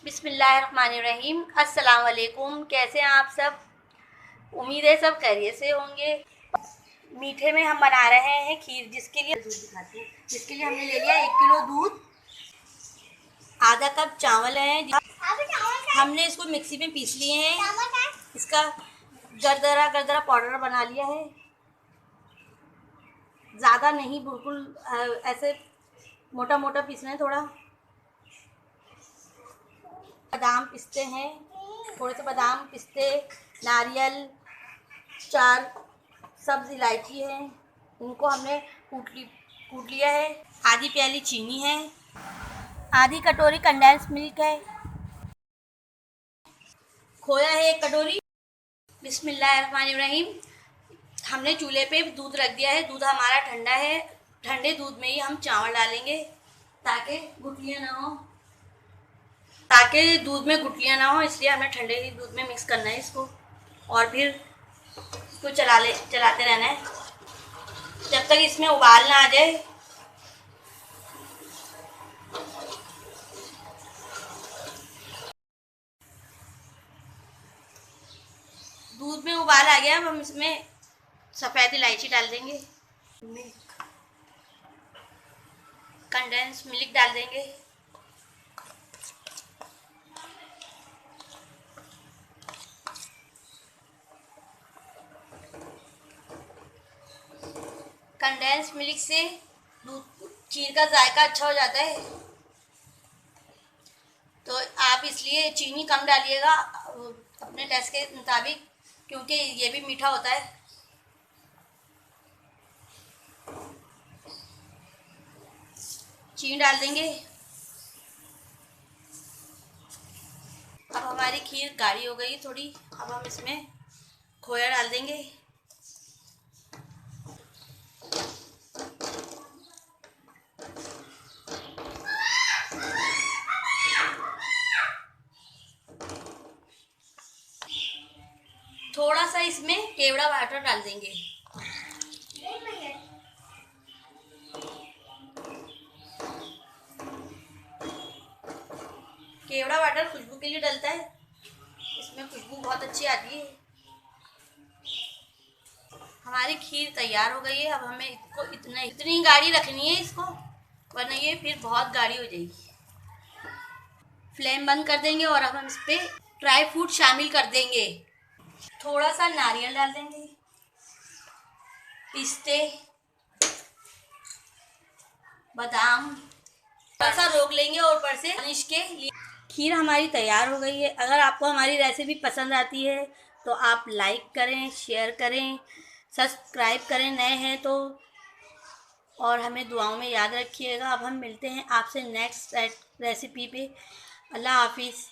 बिस्मिल्लाहिर्रहमानिर्रहीम। अस्सलाम वालेकुम। कैसे हैं आप सब? उम्मीद है सब खैरियत से होंगे। मीठे में हम बना रहे हैं खीर, जिसके लिए दूध दिखाती हूँ। जिसके लिए हमने ले लिया 1 किलो दूध, आधा कप चावल है। हमने इसको मिक्सी में पीस लिए हैं। इसका गरदरा गरदरा पाउडर बना लिया है। ज़्यादा नहीं, बिल्कुल ऐसे मोटा मोटा पीसना है। थोड़ा बादाम पिस्ते हैं, थोड़े से बादाम पिस्ते, नारियल, 4 सब्ज़ इलायची है, इनको हमने कूट लिया है। आधी प्याली चीनी है, आधी कटोरी कंडेंस मिल्क है, खोया है 1 कटोरी। बिस्मिल्लाहिर्रहमानिर्रहीम। हमने चूल्हे पे दूध रख दिया है। दूध हमारा ठंडा है। ठंडे दूध में ही हम चावल डालेंगे ताकि गुठलियाँ ना हो, इसलिए हमें ठंडे ही दूध में मिक्स करना है इसको। और फिर इसको चलाते रहना है जब तक इसमें उबाल ना आ जाए। दूध में उबाल आ गया। अब हम इसमें सफ़ेद इलायची डाल देंगे, कंडेंस मिल्क डाल देंगे, कंडेंस मिल्क से दूध खीर का जायका अच्छा हो जाता है। तो आप इसलिए चीनी कम डालिएगा अपने टेस्ट के मुताबिक, क्योंकि ये भी मीठा होता है। चीनी डाल देंगे। अब हमारी खीर गाढ़ी हो गई थोड़ी। अब हम इसमें खोया डाल देंगे। थोड़ा सा इसमें केवड़ा वाटर डाल देंगे। केवड़ा वाटर खुशबू के लिए डलता है, इसमें खुशबू बहुत अच्छी आती है। हमारी खीर तैयार हो गई है। अब हमें इसको इतनी गाढ़ी रखनी है इसको, वरना ये फिर बहुत गाढ़ी हो जाएगी। फ्लेम बंद कर देंगे और अब हम इस पर ड्राई फ्रूट शामिल कर देंगे। थोड़ा सा नारियल डाल देंगे, पिस्ते, बादाम, थोड़ा सा रोक लेंगे और ऊपर से गार्निश के लिए। खीर हमारी तैयार हो गई है। अगर आपको हमारी रेसिपी पसंद आती है तो आप लाइक करें, शेयर करें, सब्सक्राइब करें नए हैं तो, और हमें दुआओं में याद रखिएगा। अब हम मिलते हैं आपसे नेक्स्ट रेसिपी पे। अल्लाह हाफिज़।